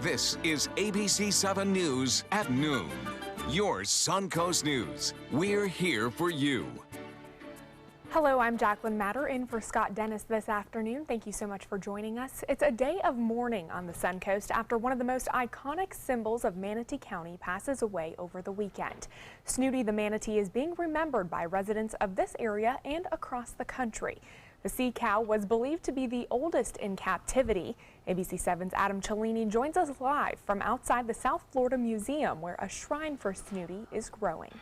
This is ABC 7 News at noon. Your Suncoast News. We're here for you. Hello, I'm Jacqueline Matter in for Scott Dennis this afternoon. Thank you so much for joining us. It's a day of mourning on the Suncoast after one of the most iconic symbols of Manatee County passes away over the weekend. Snooty the manatee is being remembered by residents of this area and across the country. The sea cow was believed to be the oldest in captivity. ABC 7's Adam Cellini joins us live from outside the South Florida Museum, where a shrine for Snooty is growing.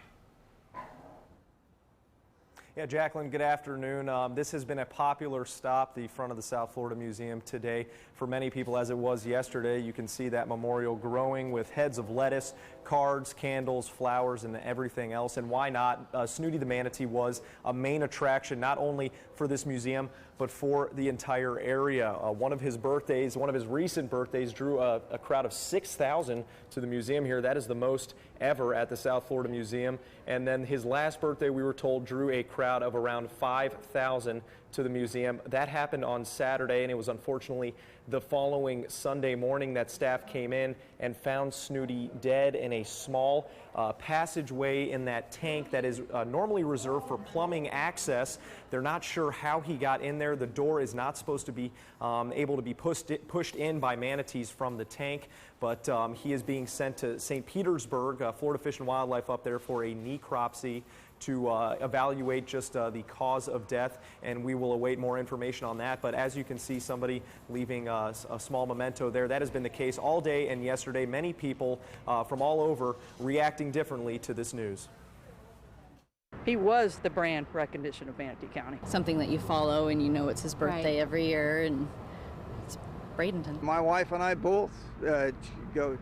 Yeah, Jacqueline, good afternoon. This has been a popular stop, the front of the South Florida Museum today. For many people, as it was yesterday, you can see that memorial growing with heads of lettuce, cards, candles, flowers, and everything else. And why not? Snooty the manatee was a main attraction, not only for this museum, but for the entire area. One of his recent birthdays, drew a crowd of 6,000 to the museum here. That is the most ever at the South Florida Museum. And then his last birthday, we were told, drew a crowd of around 5,000 to the museum. That happened on Saturday, and it was unfortunately the following Sunday morning that staff came in and found Snooty dead in a small passageway in that tank that is normally reserved for plumbing access. They're not sure how he got in there. The door is not supposed to be able to be pushed in by manatees from the tank, but he is being sent to St. Petersburg, Florida Fish and Wildlife up there for a necropsy to evaluate just the cause of death, and we will await more information on that. But as you can see, somebody leaving a small memento there. That has been the case all day and yesterday. Many people from all over reacting differently to this news. He was the brand recognition of Manatee County. Something that you follow and you know it's his birthday every year, and it's Bradenton. My wife and I both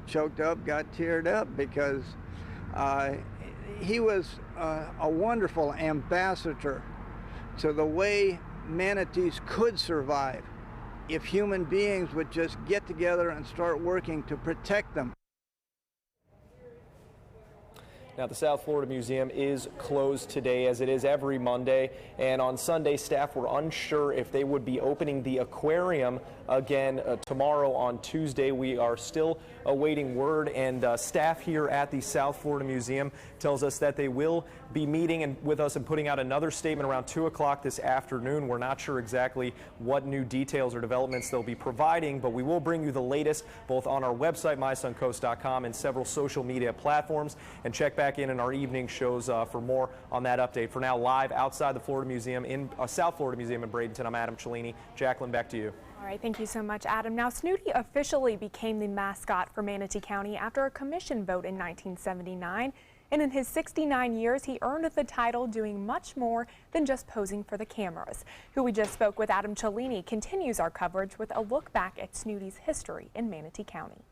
choked up, got teared up because he was a wonderful ambassador to the way manatees could survive if human beings would just get together and start working to protect them. Now, the South Florida Museum is closed today, as it is every Monday, and on Sunday, staff were unsure if they would be opening the aquarium again tomorrow on Tuesday. We are still awaiting word, and staff here at the South Florida Museum tells us that they will be meeting with us and putting out another statement around 2 o'clock this afternoon. We're not sure exactly what new details or developments they'll be providing, but we will bring you the latest both on our website, mysuncoast.com, and several social media platforms, and check back in our evening shows for more on that update. For now, live outside the Florida Museum in South Florida Museum in Bradenton, I'm Adam Cellini. Jacqueline, back to you. All right, thank you so much, Adam. Now, Snooty officially became the mascot for Manatee County after a commission vote in 1979. And in his 69 years, he earned the title doing much more than just posing for the cameras. Who we just spoke with, Adam Cellini, continues our coverage with a look back at Snooty's history in Manatee County.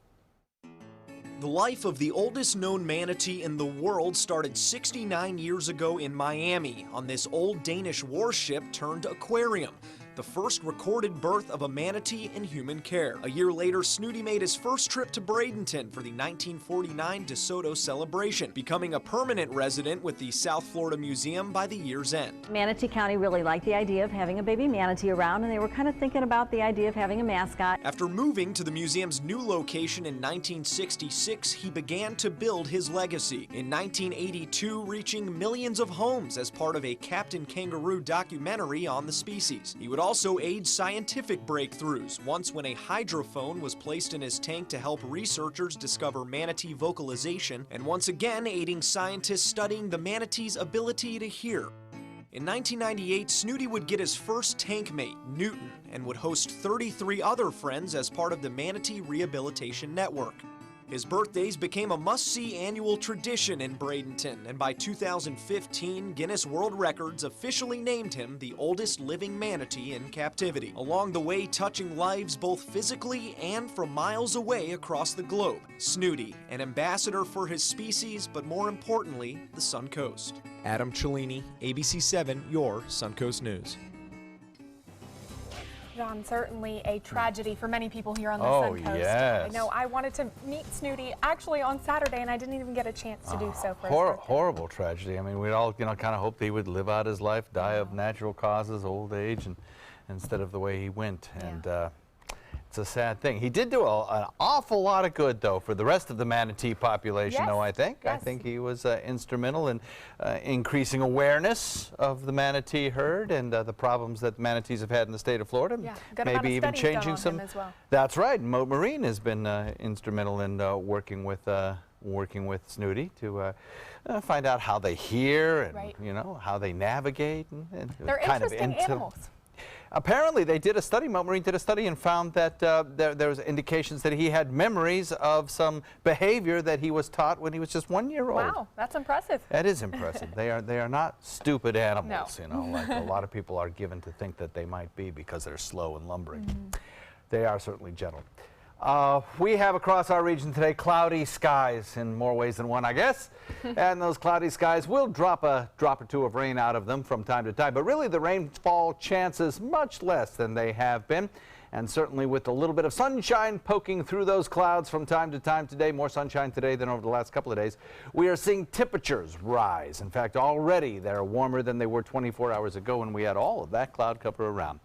The life of the oldest known manatee in the world started 69 years ago in Miami on this old Danish warship turned aquarium. The first recorded birth of a manatee in human care. A year later, Snooty made his first trip to Bradenton for the 1949 DeSoto celebration, becoming a permanent resident with the South Florida Museum by the year's end. Manatee County really liked the idea of having a baby manatee around, and they were kind of thinking about the idea of having a mascot. After moving to the museum's new location in 1966, he began to build his legacy. In 1982, reaching millions of homes as part of a Captain Kangaroo documentary on the species. He would also aid scientific breakthroughs, once when a hydrophone was placed in his tank to help researchers discover manatee vocalization, and once again aiding scientists studying the manatee's ability to hear. In 1998, Snooty would get his first tank mate, Newton, and would host 33 other friends as part of the Manatee Rehabilitation Network. His birthdays became a must-see annual tradition in Bradenton, and by 2015, Guinness World Records officially named him the oldest living manatee in captivity, along the way touching lives both physically and from miles away across the globe. Snooty, an ambassador for his species, but more importantly, the Suncoast. Adam Cellini, ABC 7, your Suncoast News. John, certainly a tragedy for many people here on the Suncoast. Yes. I know I wanted to meet Snooty actually on Saturday, and I didn't even get a chance to do so for his birthday. Horrible tragedy. I mean, we'd all, kind of hoped he would live out his life, die of natural causes, old age, and instead of the way he went. And It's a sad thing. He did do an awful lot of good, though, for the rest of the manatee population, Yes. though, I think. Yes. I think he was instrumental in increasing awareness of the manatee herd and the problems that manatees have had in the state of Florida. Yeah, good amount maybe of even studies done changing on some. him as well. That's right. Moat Marine has been instrumental in working with Snooty to find out how they hear and Right. you know how they navigate and They're kind interesting of into. animals. Apparently, they did a study. Moat Marine did a study and found that there was indications that he had memories of some behavior that he was taught when he was just 1 year old. Wow, that's impressive. That is impressive. They are not stupid animals, No. you know, like a lot of people are given to think that they might be because they're slow and lumbering. They are certainly gentle. We have across our region today cloudy skies in more ways than one, I guess. And those cloudy skies will drop a drop or two of rain out of them from time to time. But really the rainfall chances much less than they have been. And certainly with a little bit of sunshine poking through those clouds from time to time today, more sunshine today than over the last couple of days, we are seeing temperatures rise. In fact, already they're warmer than they were 24 hours ago when we had all of that cloud cover around.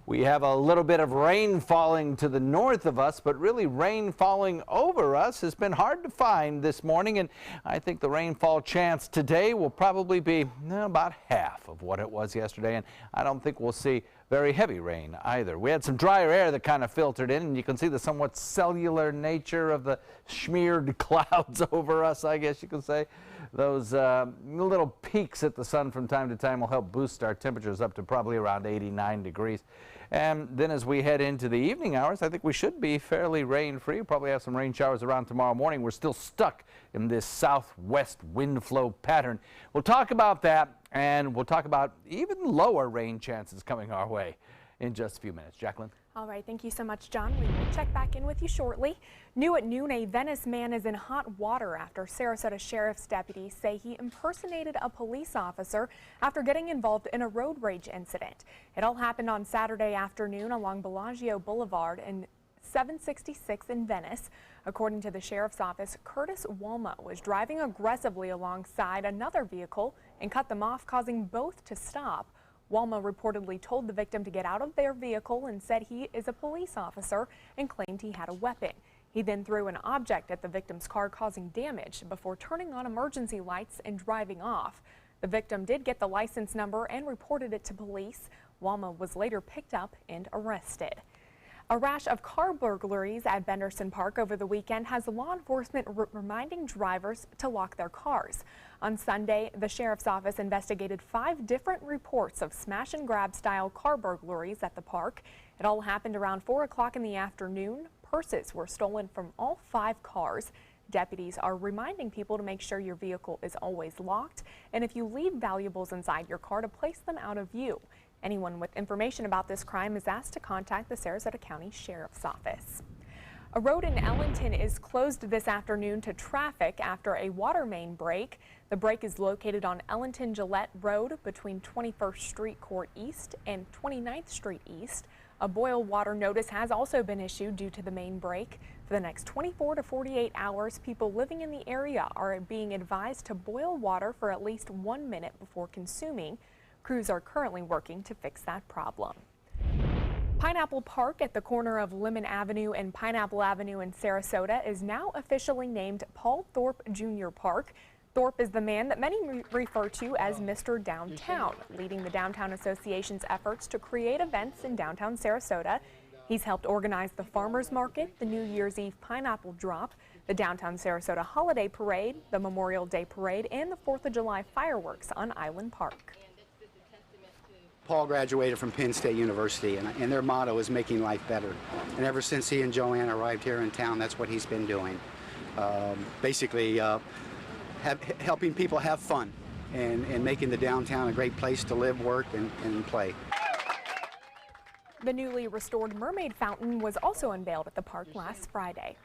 We have a little bit of rain falling to the north of us, but really rain falling over us has been hard to find this morning, and I think the rainfall chance today will probably be about half of what it was yesterday, and I don't think we'll see very heavy rain either. We had some drier air that kind of filtered in, and you can see the somewhat cellular nature of the smeared clouds over us, I guess you could say. Those little peaks at the sun from time to time will help boost our temperatures up to probably around 89 degrees. And then as we head into the evening hours, I think we should be fairly rain-free. We'll probably have some rain showers around tomorrow morning. We're still stuck in this southwest wind flow pattern. We'll talk about that, and we'll talk about even lower rain chances coming our way in just a few minutes. Jacqueline? All right, thank you so much, John. We will check back in with you shortly. New at noon, a Venice man is in hot water after Sarasota Sheriff's deputies say he impersonated a police officer after getting involved in a road rage incident. It all happened on Saturday afternoon along Bellagio Boulevard and 766 in Venice. According to the sheriff's office, Curtis Walma was driving aggressively alongside another vehicle and cut them off, causing both to stop. Walma reportedly told the victim to get out of their vehicle and said he is a police officer and claimed he had a weapon. He then threw an object at the victim's car, causing damage before turning on emergency lights and driving off. The victim did get the license number and reported it to police. Walma was later picked up and arrested. A rash of car burglaries at Benderson Park over the weekend has law enforcement reminding drivers to lock their cars. On Sunday, the sheriff's office investigated 5 different reports of smash and grab style car burglaries at the park. It all happened around 4 o'clock in the afternoon. Purses were stolen from all 5 cars. Deputies are reminding people to make sure your vehicle is always locked, and if you leave valuables inside your car, to place them out of view. Anyone with information about this crime is asked to contact the Sarasota County Sheriff's Office. A road in Ellington is closed this afternoon to traffic after a water main break. The break is located on Ellington Gillette Road between 21st Street Court East and 29th Street East. A boil water notice has also been issued due to the main break. For the next 24 to 48 hours, people living in the area are being advised to boil water for at least 1 minute before consuming. Crews are currently working to fix that problem. Pineapple Park at the corner of Lemon Avenue and Pineapple Avenue in Sarasota is now officially named Paul Thorpe Jr. Park. Thorpe is the man that many refer to as Mr. Downtown, leading the Downtown Association's efforts to create events in downtown Sarasota. He's helped organize the Farmers Market, the New Year's Eve Pineapple Drop, the Downtown Sarasota Holiday Parade, the Memorial Day Parade, and the 4th of July fireworks on Island Park. Paul graduated from Penn State University, and their motto is making life better. And ever since he and Joanne arrived here in town, that's what he's been doing. Basically, helping people have fun and making the downtown a great place to live, work, and play. The newly restored Mermaid Fountain was also unveiled at the park last Friday.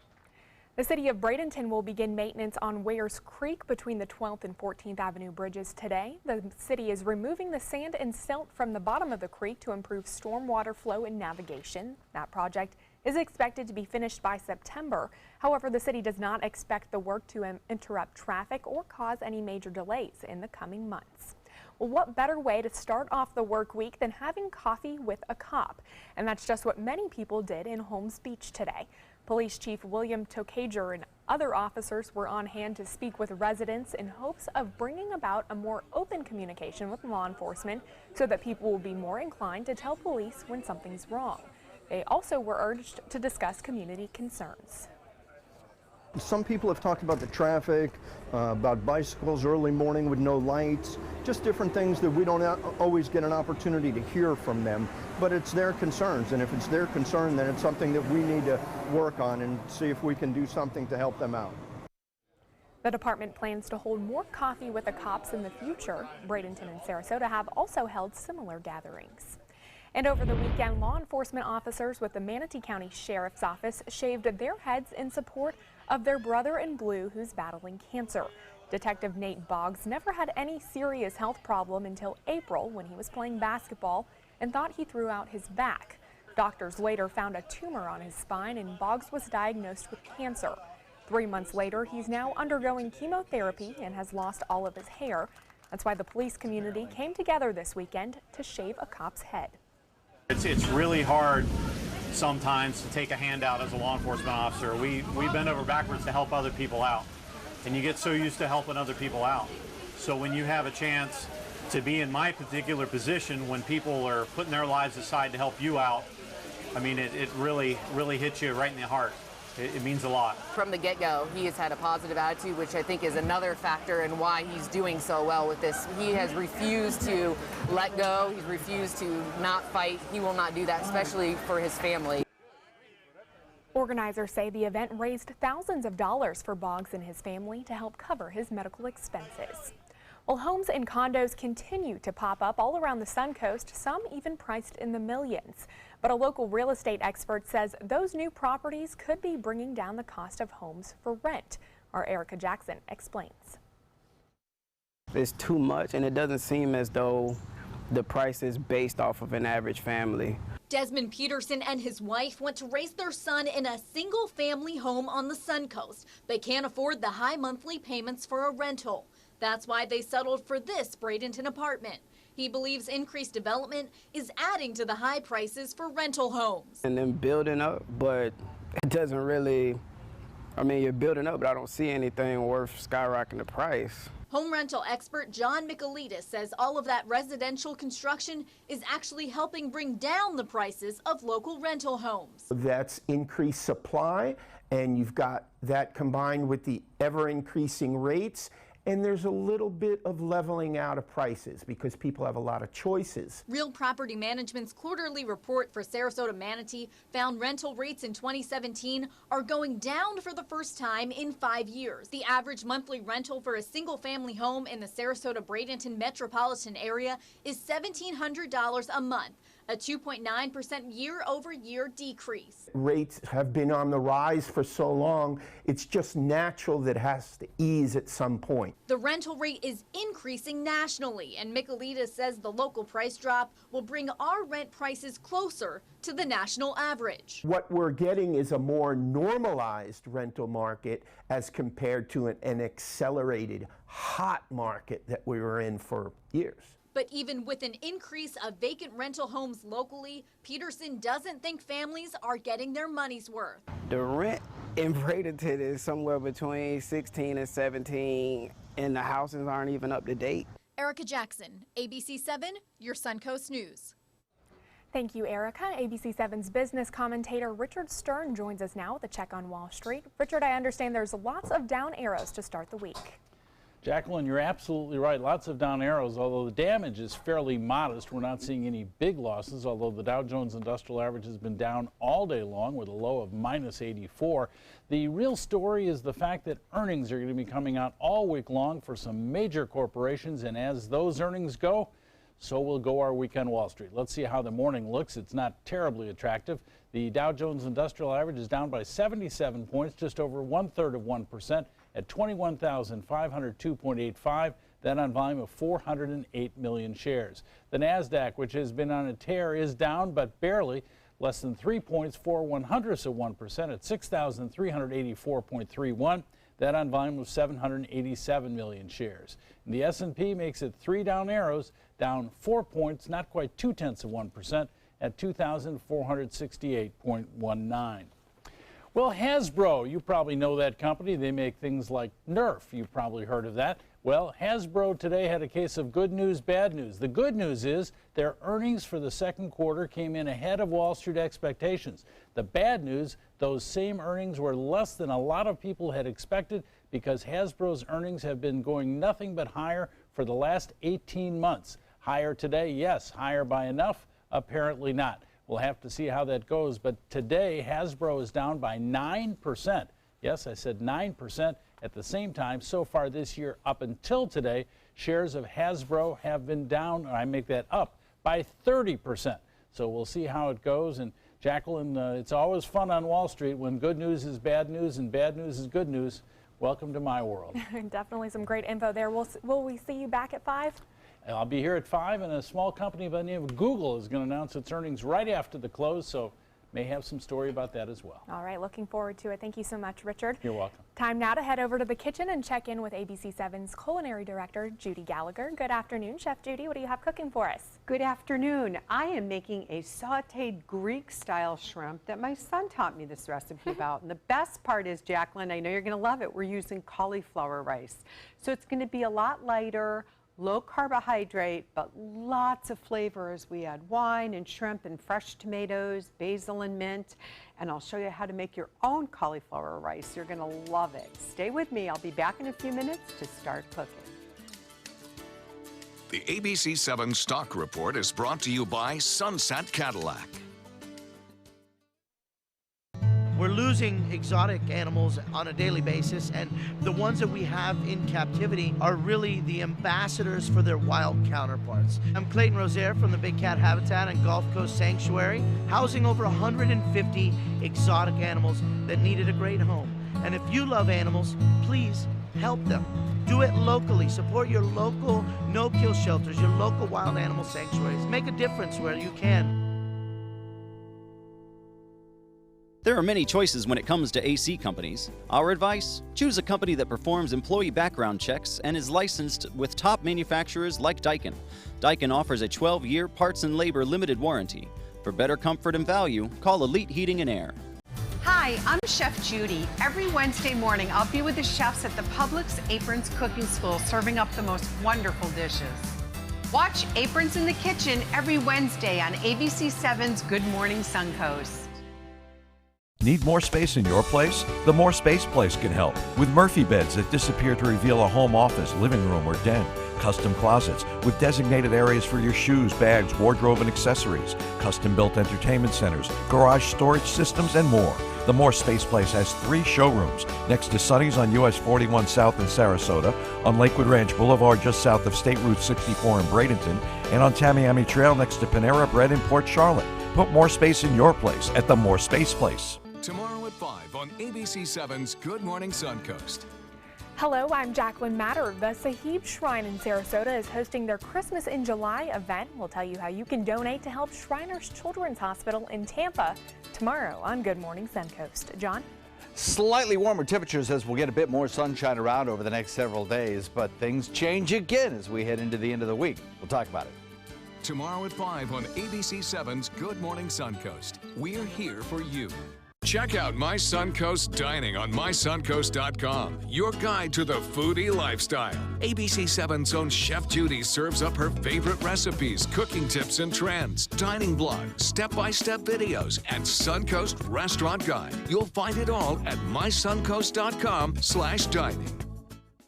The city of Bradenton will begin maintenance on Wares Creek between the 12th and 14th Avenue bridges today. The city is removing the sand and silt from the bottom of the creek to improve stormwater flow and navigation. That project is expected to be finished by September. However, the city does not expect the work to interrupt traffic or cause any major delays in the coming months. Well, what better way to start off the work week than having coffee with a cop? And that's just what many people did in Holmes Beach today. Police Chief William Tokajer and other officers were on hand to speak with residents in hopes of bringing about a more open communication with law enforcement so that people will be more inclined to tell police when something's wrong. They also were urged to discuss community concerns. Some people have talked about the traffic, about bicycles early morning with no lights, just different things that we don't always get an opportunity to hear from them. But it's their concerns, and if it's their concern, then it's something that we need to work on and see if we can do something to help them out. The department plans to hold more coffee with the cops in the future. Bradenton and Sarasota have also held similar gatherings. And over the weekend, law enforcement officers with the Manatee County Sheriff's Office shaved their heads in support of their brother in blue who's battling cancer. Detective Nate Boggs never had any serious health problem until April when he was playing basketball and thought he threw out his back. Doctors later found a tumor on his spine and Boggs was diagnosed with cancer. 3 months later, he's now undergoing chemotherapy and has lost all of his hair. That's why the police community came together this weekend to shave a cop's head. It's really hard sometimes to take a handout as a law enforcement officer. We bend over backwards to help other people out, and you get so used to helping other people out. So when you have a chance to be in my particular position when people are putting their lives aside to help you out, I mean, it really hits you right in the heart. It means a lot. From the get-go, he has had a positive attitude, which I think is another factor in why he's doing so well with this. He has refused to let go. He's refused to not fight. He will not do that, especially for his family. Organizers say the event raised thousands of dollars for Boggs and his family to help cover his medical expenses. Well, homes and condos continue to pop up all around the Suncoast, some even priced in the millions. But a local real estate expert says those new properties could be bringing down the cost of homes for rent. Our Erica Jackson explains. It's too much, and it doesn't seem as though the price is based off of an average family. Desmond Peterson and his wife want to raise their son in a single-family home on the Suncoast. They can't afford the high monthly payments for a rental. That's why they settled for this Bradenton apartment. He believes increased development is adding to the high prices for rental homes. And then building up, but it doesn't really, I mean, you're building up, but I don't see anything worth skyrocketing the price. Home rental expert John Michaelides says all of that residential construction is actually helping bring down the prices of local rental homes. That's increased supply, and you've got that combined with the ever-increasing rates. And there's a little bit of leveling out of prices because people have a lot of choices. Real Property Management's quarterly report for Sarasota Manatee found rental rates in 2017 are going down for the first time in 5 years. The average monthly rental for a single-family home in the Sarasota-Bradenton metropolitan area is $1,700 a month, a 2.9% year-over-year decrease. Rates have been on the rise for so long, it's just natural that it has to ease at some point. The rental rate is increasing nationally, and Michaelides says the local price drop will bring our rent prices closer to the national average. What we're getting is a more normalized rental market as compared to an accelerated hot market that we were in for years. But even with an increase of vacant rental homes locally, Peterson doesn't think families are getting their money's worth. The rent in Bradenton is somewhere between 16 and 17, and the houses aren't even up to date. Erica Jackson, ABC 7, your Suncoast News. Thank you, Erica. ABC 7's business commentator Richard Stern joins us now with a check on Wall Street. Richard, I understand there's lots of down arrows to start the week. Jacqueline, you're absolutely right. Lots of down arrows, although the damage is fairly modest. We're not seeing any big losses, although the Dow Jones Industrial Average has been down all day long with a low of -84. The real story is the fact that earnings are going to be coming out all week long for some major corporations, and as those earnings go, so will go our week on Wall Street. Let's see how the morning looks. It's not terribly attractive. The Dow Jones Industrial Average is down by 77 points, just over 1/3 of 1%. At 21,502.85, that on volume of 408 million shares. The NASDAQ, which has been on a tear, is down, but barely, less than 3 points, 4/100ths of 1% at 6,384.31. That on volume of 787 million shares. And the S&P makes it 3 down arrows, down 4 points, not quite 0.2% at 2,468.19. Well, Hasbro, you probably know that company. They make things like Nerf. You've probably heard of that. Well, Hasbro today had a case of good news, bad news. The good news is their earnings for the second quarter came in ahead of Wall Street expectations. The bad news, those same earnings were less than a lot of people had expected because Hasbro's earnings have been going nothing but higher for the last 18 months. Higher today, yes. Higher by enough? Apparently not. We'll have to see how that goes, but today Hasbro is down by 9%. Yes, I said 9%. At the same time, so far this year, up until today, shares of Hasbro have been down, or I make that up, by 30%. So we'll see how it goes. And Jacqueline, it's always fun on Wall Street when good news is bad news and bad news is good news. Welcome to my world. Definitely some great info there. Will we see you back at 5? I'll be here at 5, and a small company by the name of Google is going to announce its earnings right after the close, so may have some story about that as well. All right, looking forward to it. Thank you so much, Richard. You're welcome. Time now to head over to the kitchen and check in with ABC7's culinary director, Judy Gallagher. Good afternoon, Chef Judy. What do you have cooking for us? Good afternoon. I am making a sauteed Greek-style shrimp that my son taught me this recipe about. And the best part is, Jacqueline, I know you're going to love it, we're using cauliflower rice. So it's going to be a lot lighter, low carbohydrate, but lots of flavor as we add wine and shrimp and fresh tomatoes, basil and mint. And I'll show you how to make your own cauliflower rice. You're gonna love it. Stay with me. I'll be back in a few minutes to start cooking. The ABC7 Stock Report is brought to you by Sunset Cadillac. We're losing exotic animals on a daily basis, and the ones that we have in captivity are really the ambassadors for their wild counterparts. I'm Clayton Rozier from the Big Cat Habitat and Gulf Coast Sanctuary, housing over 150 exotic animals that needed a great home. And if you love animals, please help them. Do it locally. Support your local no-kill shelters, your local wild animal sanctuaries. Make a difference where you can. There are many choices when it comes to AC companies. Our advice? Choose a company that performs employee background checks and is licensed with top manufacturers like Daikin. Daikin offers a 12-year parts and labor limited warranty. For better comfort and value, call Elite Heating and Air. Hi, I'm Chef Judy. Every Wednesday morning, I'll be with the chefs at the Publix Aprons Cooking School serving up the most wonderful dishes. Watch Aprons in the Kitchen every Wednesday on ABC7's Good Morning Suncoast. Need more space in your place? The More Space Place can help with Murphy beds that disappear to reveal a home office, living room, or den. Custom closets with designated areas for your shoes, bags, wardrobe, and accessories. Custom-built entertainment centers, garage storage systems, and more. The More Space Place has 3 showrooms next to Sonny's on US 41 South in Sarasota, on Lakewood Ranch Boulevard just south of State Route 64 in Bradenton, and on Tamiami Trail next to Panera Bread in Port Charlotte. Put more space in your place at the More Space Place. Tomorrow at 5 on ABC7's Good Morning Suncoast. Hello, I'm Jacqueline Matter. The Sahib Shrine in Sarasota is hosting their Christmas in July event. We'll tell you how you can donate to help Shriners Children's Hospital in Tampa tomorrow on Good Morning Suncoast. John? Slightly warmer temperatures as we'll get a bit more sunshine around over the next several days, but things change again as we head into the end of the week. We'll talk about it. Tomorrow at 5 on ABC7's Good Morning Suncoast. We're here for you. Check out My Suncoast Dining on mysuncoast.com, your guide to the foodie lifestyle. ABC7's own Chef Judy serves up her favorite recipes, cooking tips and trends, dining blogs, step-by-step videos, and Suncoast Restaurant Guide. You'll find it all at mysuncoast.com/dining.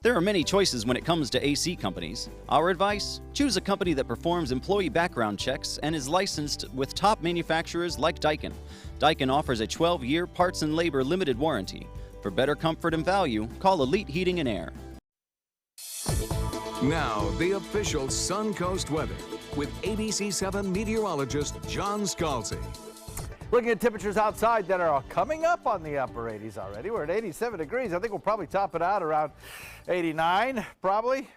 There are many choices when it comes to AC companies. Our advice? Choose a company that performs employee background checks and is licensed with top manufacturers like Daikin. Daikin offers a 12-year parts and labor limited warranty. For better comfort and value, call Elite Heating and Air. Now, the official Suncoast weather with ABC7 meteorologist John Scalzi. Looking at temperatures outside that are coming up on the upper 80s already. We're at 87 degrees. I think we'll probably top it out around 89, probably,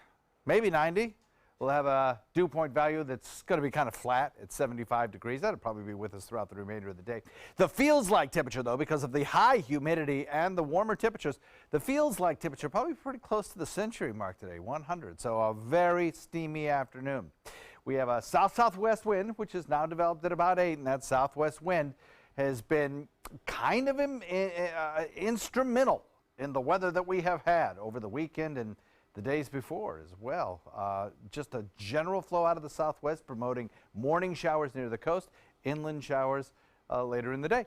maybe 90. We'll have a dew point value that's going to be kind of flat at 75 degrees. That'll probably be with us throughout the remainder of the day. The feels-like temperature, though, because of the high humidity and the warmer temperatures, the feels-like temperature probably pretty close to the century mark today, 100. So a very steamy afternoon. We have a south-southwest wind, which is now developed at about 8, and that southwest wind has been kind of instrumental in the weather that we have had over the weekend and the days before as well. Just a general flow out of the southwest promoting morning showers near the coast, inland showers later in the day.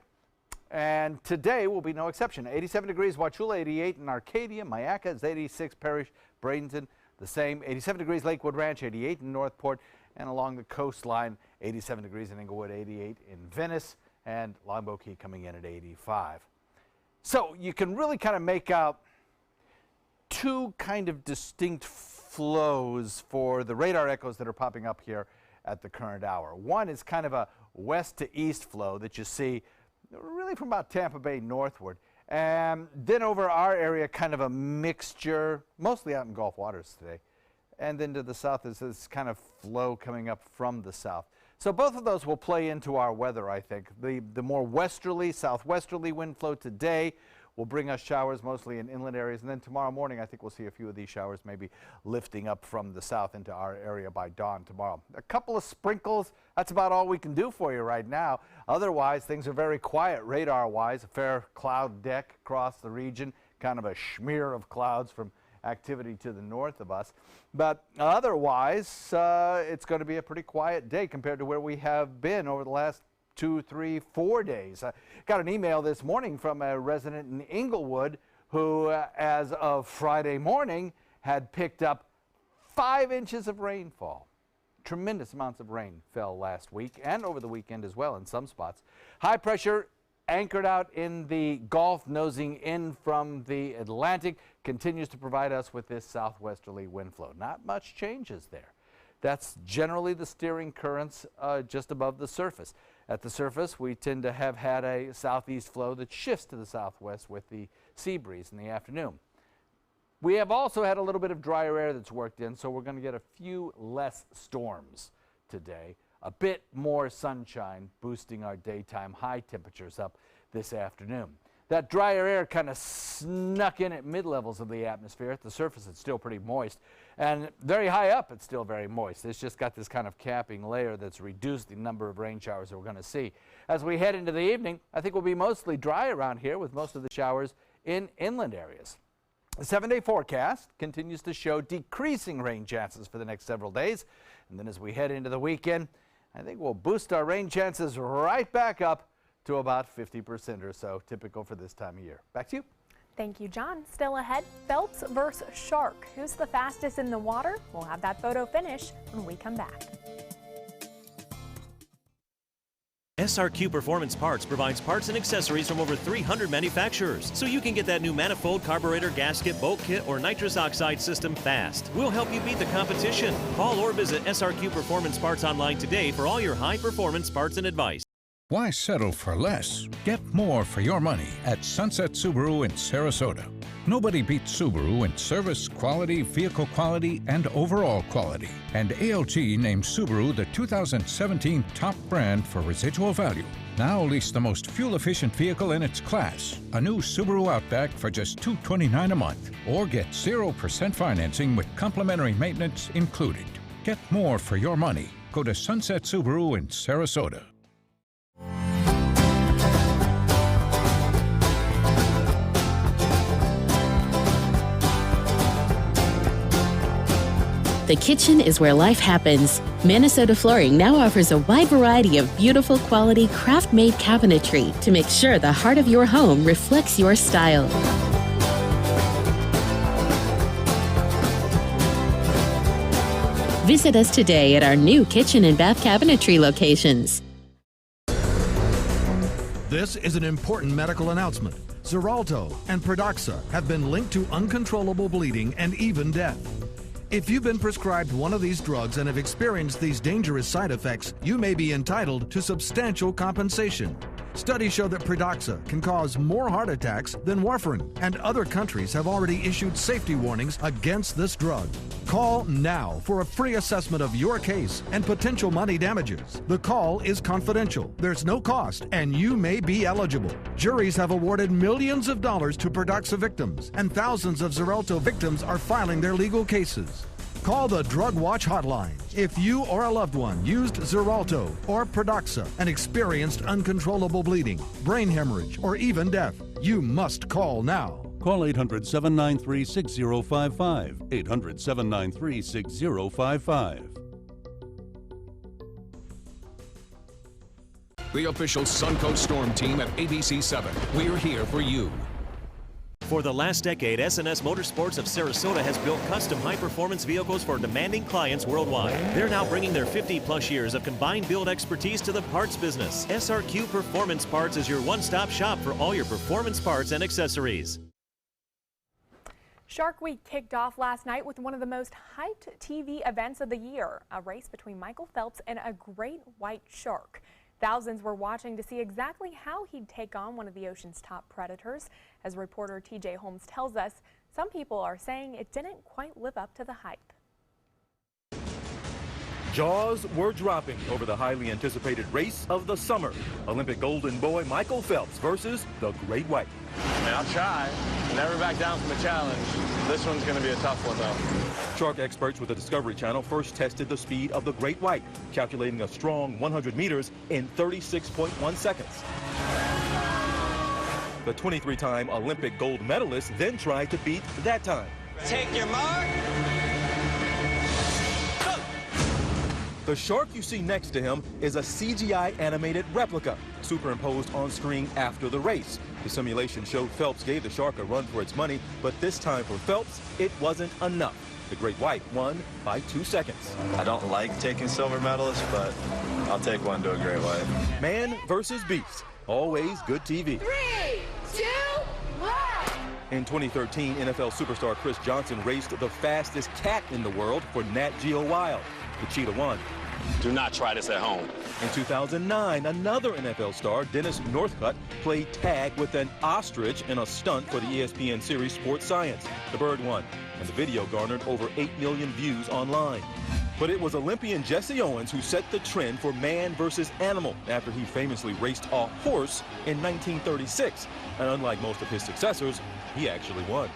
And today will be no exception. 87 degrees Wauchula, 88 in Arcadia, Myakka is 86, Parrish, Bradenton the same, 87 degrees Lakewood Ranch, 88 in Northport, and along the coastline 87 degrees in Inglewood, 88 in Venice, and Longboat Key coming in at 85. So you can really kind of make out two kind of distinct flows for the radar echoes that are popping up here at the current hour. One is kind of a west to east flow that you see really from about Tampa Bay northward. And then over our area, kind of a mixture, mostly out in Gulf waters today. And then to the south is this kind of flow coming up from the south. So both of those will play into our weather, I think. The more westerly, southwesterly wind flow today will bring us showers mostly in inland areas. And then tomorrow morning, I think we'll see a few of these showers maybe lifting up from the south into our area by dawn tomorrow. A couple of sprinkles, that's about all we can do for you right now. Otherwise, things are very quiet radar-wise. A fair cloud deck across the region, kind of a smear of clouds from activity to the north of us. But otherwise, it's going to be a pretty quiet day compared to where we have been over the last 2, 3, 4 days. I got an email this morning from a resident in Inglewood who, as of Friday morning, had picked up 5 inches of rainfall. Tremendous amounts of rain fell last week and over the weekend as well in some spots. High pressure anchored out in the Gulf, nosing in from the Atlantic, continues to provide us with this southwesterly wind flow. Not much changes there. That's generally the steering currents just above the surface. At the surface, we tend to have had a southeast flow that shifts to the southwest with the sea breeze in the afternoon. We have also had a little bit of drier air that's worked in, so we're going to get a few less storms today. A bit more sunshine boosting our daytime high temperatures up this afternoon. That drier air kind of snuck in at mid-levels of the atmosphere. At the surface, it's still pretty moist. And very high up, it's still very moist. It's just got this kind of capping layer that's reduced the number of rain showers that we're going to see. As we head into the evening, I think we'll be mostly dry around here with most of the showers in inland areas. The 7-day forecast continues to show decreasing rain chances for the next several days. And then as we head into the weekend, I think we'll boost our rain chances right back up to about 50% or so, typical for this time of year. Back to you. Thank you, John. Still ahead, Phelps versus Shark. Who's the fastest in the water? We'll have that photo finish when we come back. SRQ Performance Parts provides parts and accessories from over 300 manufacturers, so you can get that new manifold, carburetor, gasket, bolt kit, or nitrous oxide system fast. We'll help you beat the competition. Call or visit SRQ Performance Parts online today for all your high-performance parts and advice. Why settle for less? Get more for your money at Sunset Subaru in Sarasota. Nobody beats Subaru in service, quality, vehicle quality, and overall quality. And ALT named Subaru the 2017 top brand for residual value. Now lease the most fuel-efficient vehicle in its class. A new Subaru Outback for just $229 a month. Or get 0% financing with complimentary maintenance included. Get more for your money. Go to Sunset Subaru in Sarasota. The kitchen is where life happens. Minnesota Flooring now offers a wide variety of beautiful quality craft-made cabinetry to make sure the heart of your home reflects your style. Visit us today at our new kitchen and bath cabinetry locations. This is an important medical announcement. Xarelto and Pradaxa have been linked to uncontrollable bleeding and even death. If you've been prescribed one of these drugs and have experienced these dangerous side effects, you may be entitled to substantial compensation. Studies show that Pradaxa can cause more heart attacks than warfarin, and other countries have already issued safety warnings against this drug. Call now for a free assessment of your case and potential money damages. The call is confidential. There's no cost, and you may be eligible. Juries have awarded millions of dollars to Pradaxa victims, and thousands of Xarelto victims are filing their legal cases. Call the Drug Watch hotline if you or a loved one used Xarelto or Pradaxa and experienced uncontrollable bleeding, brain hemorrhage, or even death. You must call now. Call 800-793-6055. 800-793-6055. The official Suncoast Storm team at ABC7. We're here for you. For the last decade, S&S Motorsports of Sarasota has built custom high-performance vehicles for demanding clients worldwide. They're now bringing their 50-plus years of combined build expertise to the parts business. SRQ Performance Parts is your one-stop shop for all your performance parts and accessories. Shark Week kicked off last night with one of the most hyped TV events of the year, a race between Michael Phelps and a great white shark. Thousands were watching to see exactly how he'd take on one of the ocean's top predators. As reporter TJ Holmes tells us, some people are saying it didn't quite live up to the hype. Jaws were dropping over the highly anticipated race of the summer. Olympic golden boy Michael Phelps versus the great white. I'll try. Never back down from a challenge. This one's going to be a tough one, though. Shark experts with the Discovery Channel first tested the speed of the great white, calculating a strong 100 meters in 36.1 seconds. The 23-time Olympic gold medalist then tried to beat that time. Take your mark. The shark you see next to him is a CGI animated replica, superimposed on screen after the race. The simulation showed Phelps gave the shark a run for its money, but this time for Phelps, it wasn't enough. The great white won by 2 seconds. I don't like taking silver medalists, but I'll take one to a great white. Man versus beast. Always good TV. 3, 2, 1. In 2013, NFL superstar Chris Johnson raced the fastest cat in the world for Nat Geo Wild. The cheetah won. Do not try this at home. In 2009, another NFL star, Dennis Northcutt, played tag with an ostrich in a stunt for the ESPN series Sports Science. The bird won, and the video garnered over 8 million views online. But it was Olympian Jesse Owens who set the trend for man versus animal after he famously raced a horse in 1936. And unlike most of his successors, he actually won.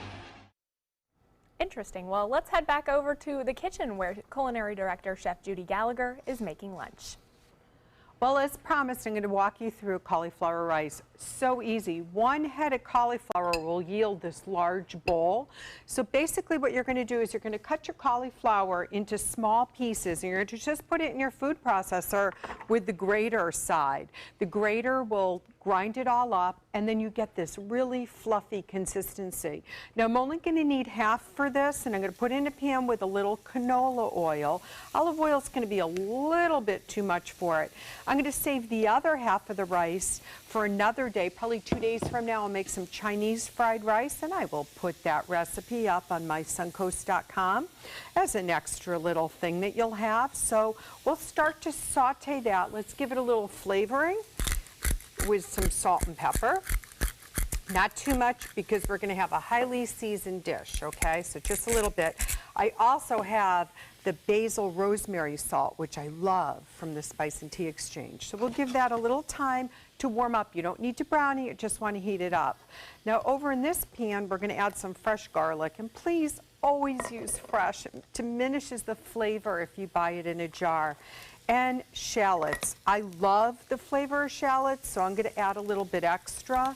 Interesting. Well, let's head back over to the kitchen where culinary director Chef Judy Gallagher is making lunch. Well, as promised, I'm going to walk you through cauliflower rice. So easy. 1 head of cauliflower will yield this large bowl. So basically what you're going to do is you're going to cut your cauliflower into small pieces, and you're going to just put it in your food processor with the grater side. The grater will grind it all up, and then you get this really fluffy consistency. Now I'm only going to need half for this, and I'm going to put it in a pan with a little canola oil. Olive oil is going to be a little bit too much for it. I'm going to save the other half of the rice for another day. Probably 2 days from now I'll make some Chinese fried rice, and I will put that recipe up on mysuncoast.com as an extra little thing that you'll have. So we'll start to saute that. Let's give it a little flavoring with some salt and pepper. Not too much because we're going to have a highly seasoned dish, okay? So just a little bit. I also have the basil rosemary salt, which I love from the Spice and Tea Exchange. So we'll give that a little time to warm up. You don't need to brown it, you just want to heat it up. Now over in this pan, we're going to add some fresh garlic, and please always use fresh. It diminishes the flavor if you buy it in a jar. And shallots. I love the flavor of shallots, so I'm going to add a little bit extra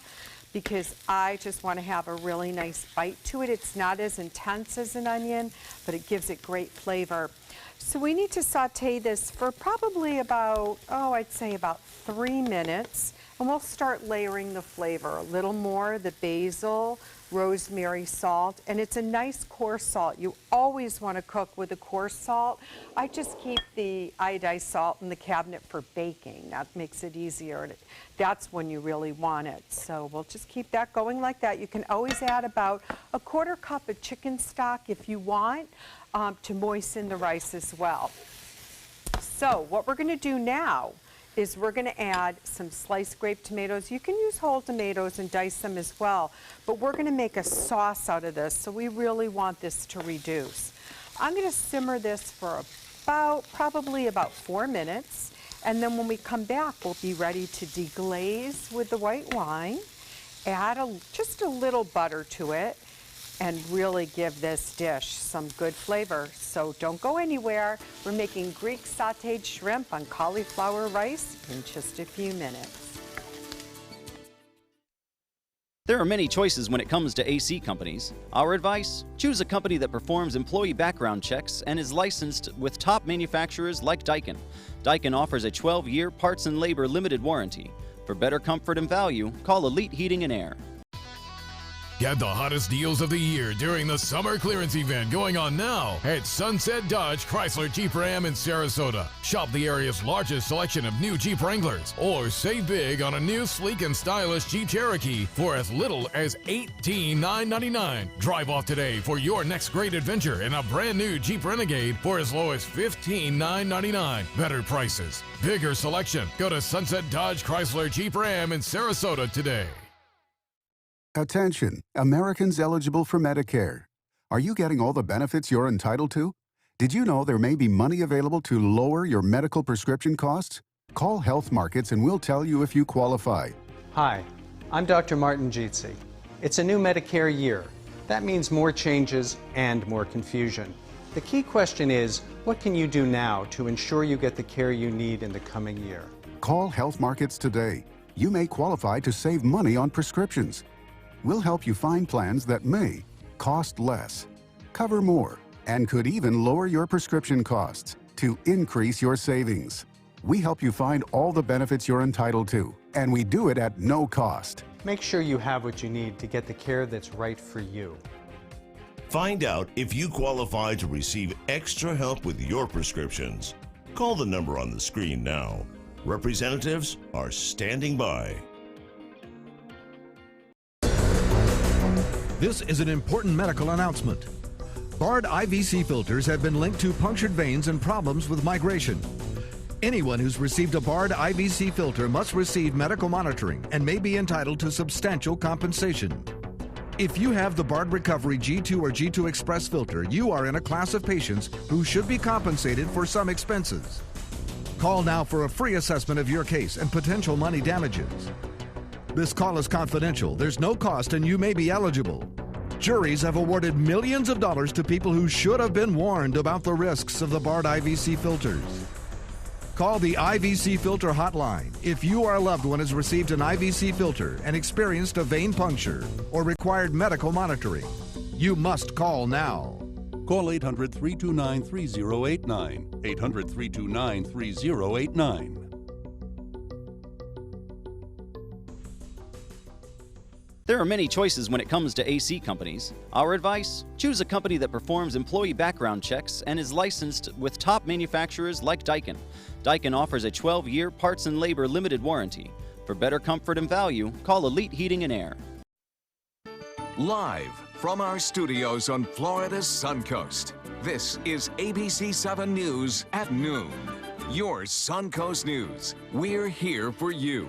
because I just want to have a really nice bite to it. It's not as intense as an onion, but it gives it great flavor. So we need to saute this for probably about, I'd say about 3 minutes. And we'll start layering the flavor. A little more, the basil, rosemary salt, and it's a nice coarse salt. You always want to cook with a coarse salt. I just keep the iodized salt in the cabinet for baking. That makes it easier, and that's when you really want it. So we'll just keep that going like that. You can always add about a 1/4 cup of chicken stock if you want to moisten the rice as well. So what we're going to do now is we're going to add some sliced grape tomatoes. You can use whole tomatoes and dice them as well, but we're going to make a sauce out of this, so we really want this to reduce. I'm going to simmer this for probably about 4 minutes, and then when we come back, we'll be ready to deglaze with the white wine, add just a little butter to it, and really give this dish some good flavor. So don't go anywhere. We're making Greek sautéed shrimp on cauliflower rice in just a few minutes. There are many choices when it comes to AC companies. Our advice? Choose a company that performs employee background checks and is licensed with top manufacturers like Daikin. Daikin offers a 12-year parts and labor limited warranty. For better comfort and value, call Elite Heating and Air. Get the hottest deals of the year during the summer clearance event going on now at Sunset Dodge Chrysler Jeep Ram in Sarasota. Shop the area's largest selection of new Jeep Wranglers or save big on a new sleek and stylish Jeep Cherokee for as little as $18,999. Drive off today for your next great adventure in a brand new Jeep Renegade for as low as $15,999. Better prices, bigger selection. Go to Sunset Dodge Chrysler Jeep Ram in Sarasota today. Attention, Americans eligible for Medicare. Are you getting all the benefits you're entitled to? Did you know there may be money available to lower your medical prescription costs? Call Health Markets and we'll tell you if you qualify. Hi, I'm Dr. Martin Jeetsi. It's a new Medicare year. That means more changes and more confusion. The key question is, what can you do now to ensure you get the care you need in the coming year? Call Health Markets today. You may qualify to save money on prescriptions. We'll help you find plans that may cost less, cover more, and could even lower your prescription costs to increase your savings. We help you find all the benefits you're entitled to, and we do it at no cost. Make sure you have what you need to get the care that's right for you. Find out if you qualify to receive extra help with your prescriptions. Call the number on the screen now. Representatives are standing by. This is an important medical announcement. Bard IVC filters have been linked to punctured veins and problems with migration. Anyone who's received a Bard IVC filter must receive medical monitoring and may be entitled to substantial compensation. If you have the Bard Recovery G2 or G2 Express filter, you are in a class of patients who should be compensated for some expenses. Call now for a free assessment of your case and potential money damages. This call is confidential. There's no cost and you may be eligible. Juries have awarded millions of dollars to people who should have been warned about the risks of the Bard IVC filters. Call the IVC Filter Hotline if you or a loved one has received an IVC filter and experienced a vein puncture or required medical monitoring. You must call now. Call 800-329-3089. 800-329-3089. There are many choices when it comes to AC companies. Our advice? Choose a company that performs employee background checks and is licensed with top manufacturers like Daikin. Daikin offers a 12-year parts and labor limited warranty. For better comfort and value, call Elite Heating and Air. Live from our studios on Florida's Suncoast, this is ABC 7 News at noon. Your Suncoast News. We're here for you.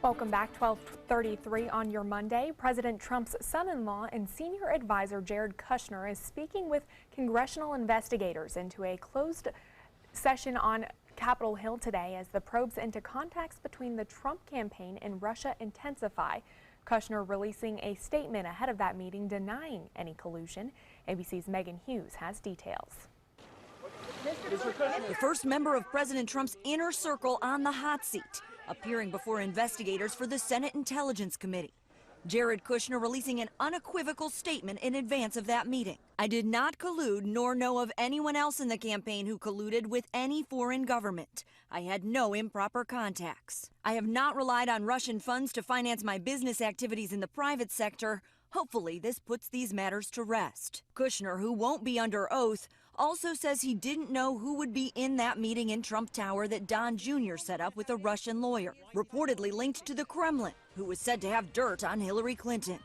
Welcome back. 12:33 on your Monday. President Trump's son-in-law and senior advisor Jared Kushner is speaking with congressional investigators into a closed session on Capitol Hill today as the probes into contacts between the Trump campaign and Russia intensify. Kushner releasing a statement ahead of that meeting denying any collusion. ABC's Megan Hughes has details. The first member of President Trump's inner circle on the hot seat, appearing before investigators for the Senate Intelligence Committee. Jared Kushner releasing an unequivocal statement in advance of that meeting. I did not collude nor know of anyone else in the campaign who colluded with any foreign government. I had no improper contacts. I have not relied on Russian funds to finance my business activities in the private sector. Hopefully this puts these matters to rest. Kushner, who won't be under oath, also says he didn't know who would be in that meeting in Trump Tower that Don Jr. set up with a Russian lawyer, reportedly linked to the Kremlin, who was said to have dirt on Hillary Clinton.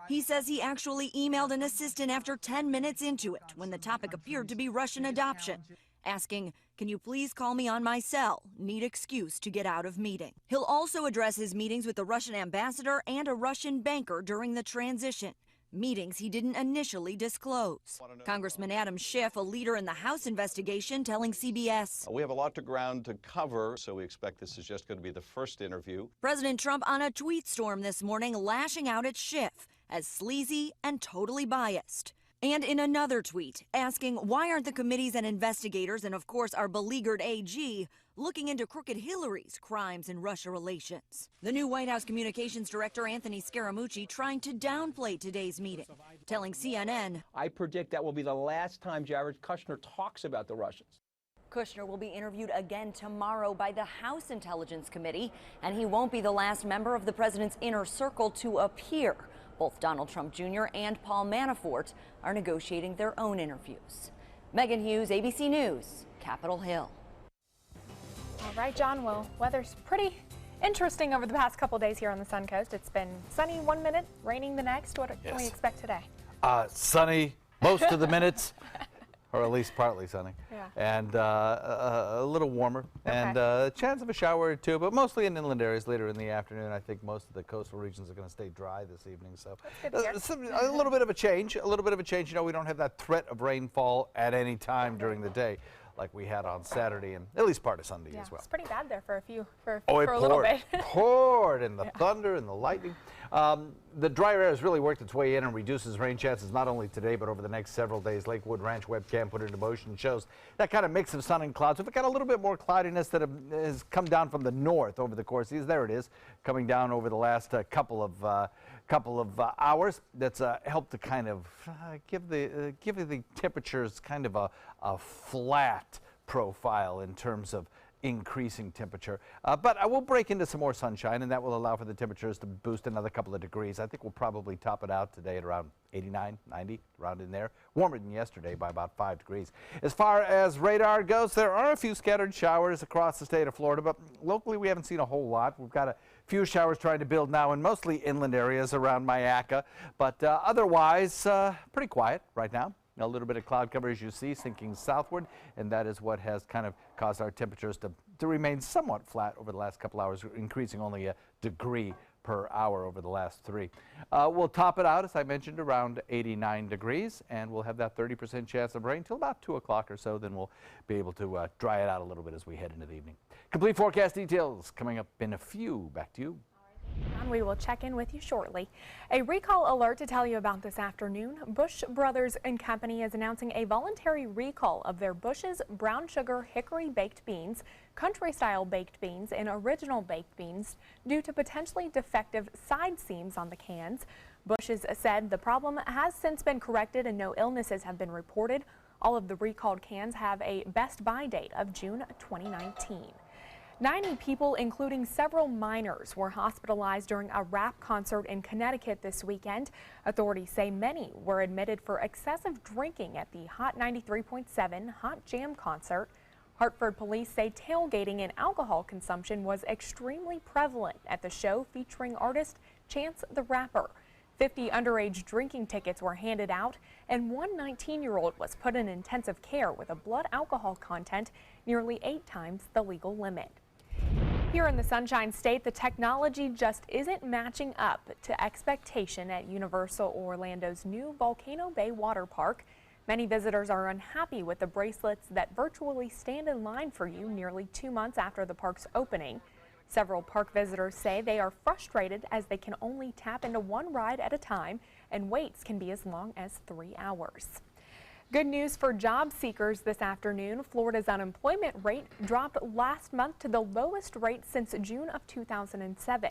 He says he actually emailed an assistant after 10 minutes into it when the topic appeared to be Russian adoption, asking, "Can you please call me on my cell? Need excuse to get out of meeting." He'll also address his meetings with the Russian ambassador and a Russian banker during the transition, meetings he didn't initially disclose. Congressman Adam Schiff, a leader in the House investigation, telling CBS. We have a lot of ground to cover, so we expect this is just going to be the first interview. President Trump on a tweet storm this morning, lashing out at Schiff as sleazy and totally biased. And in another tweet, asking why aren't the committees and investigators, and of course our beleaguered AG, looking into crooked Hillary's crimes and Russia relations. The new White House Communications Director Anthony Scaramucci trying to downplay today's meeting, telling CNN, "I predict that will be the last time Jared Kushner talks about the Russians." Kushner will be interviewed again tomorrow by the House Intelligence Committee, and he won't be the last member of the president's inner circle to appear. Both Donald Trump Jr. and Paul Manafort are negotiating their own interviews. Megan Hughes, ABC News, Capitol Hill. All right, John. Well, weather's pretty interesting over the past couple days here on the Sun Coast. It's been sunny one minute, raining the next. What can we expect today? Sunny most of the minutes, or at least partly sunny, and a little warmer, and a chance of a shower or two, but mostly in inland areas later in the afternoon. I think most of the coastal regions are going to stay dry this evening, so a little bit of a change. You know, we don't have that threat of rainfall at any time during the day like we had on Saturday and at least part of Sunday as well. It's pretty bad there for a little bit. poured, and the thunder and the lightning. The drier air has really worked its way in and reduces rain chances not only today but over the next several days. Lakewood Ranch webcam put into motion shows that kind of mix of sun and clouds. We've got a little bit more cloudiness that has come down from the north over the course of these. There it is, coming down over the last couple of hours. That's helped to kind of give the temperatures kind of a flat profile in terms of increasing temperature. But I will break into some more sunshine, and that will allow for the temperatures to boost another couple of degrees. I think we'll probably top it out today at around 89, 90, around in there. Warmer than yesterday by about 5 degrees. As far as radar goes, there are a few scattered showers across the state of Florida, but locally we haven't seen a whole lot. We've got a few showers trying to build now in mostly inland areas around Mayaca, but otherwise pretty quiet right now. A little bit of cloud cover, as you see, sinking southward, and that is what has kind of caused our temperatures to remain somewhat flat over the last couple hours, increasing only a degree per hour over the last 3. We'll top it out, as I mentioned, around 89 degrees, and we'll have that 30% chance of rain till about 2 o'clock or so. Then we'll be able to dry it out a little bit as we head into the evening. Complete forecast details coming up in a few. Back to you. And we will check in with you shortly. A recall alert to tell you about this afternoon. Bush Brothers and Company is announcing a voluntary recall of their Bush's brown sugar hickory baked beans, country style baked beans, and original baked beans due to potentially defective side seams on the cans. Bush has said the problem has since been corrected and no illnesses have been reported. All of the recalled cans have a best buy date of June 2019. 90 people, including several minors, were hospitalized during a rap concert in Connecticut this weekend. Authorities say many were admitted for excessive drinking at the Hot 93.7 Hot Jam concert. Hartford police say tailgating and alcohol consumption was extremely prevalent at the show featuring artist Chance the Rapper. 50 underage drinking tickets were handed out, and one 19-year-old was put in intensive care with a blood alcohol content nearly 8 times the legal limit. Here in the Sunshine State, the technology just isn't matching up to expectation at Universal Orlando's new Volcano Bay Water Park. Many visitors are unhappy with the bracelets that virtually stand in line for you nearly 2 months after the park's opening. Several park visitors say they are frustrated as they can only tap into one ride at a time, and waits can be as long as 3 hours. Good news for job seekers this afternoon. Florida's unemployment rate dropped last month to the lowest rate since June of 2007.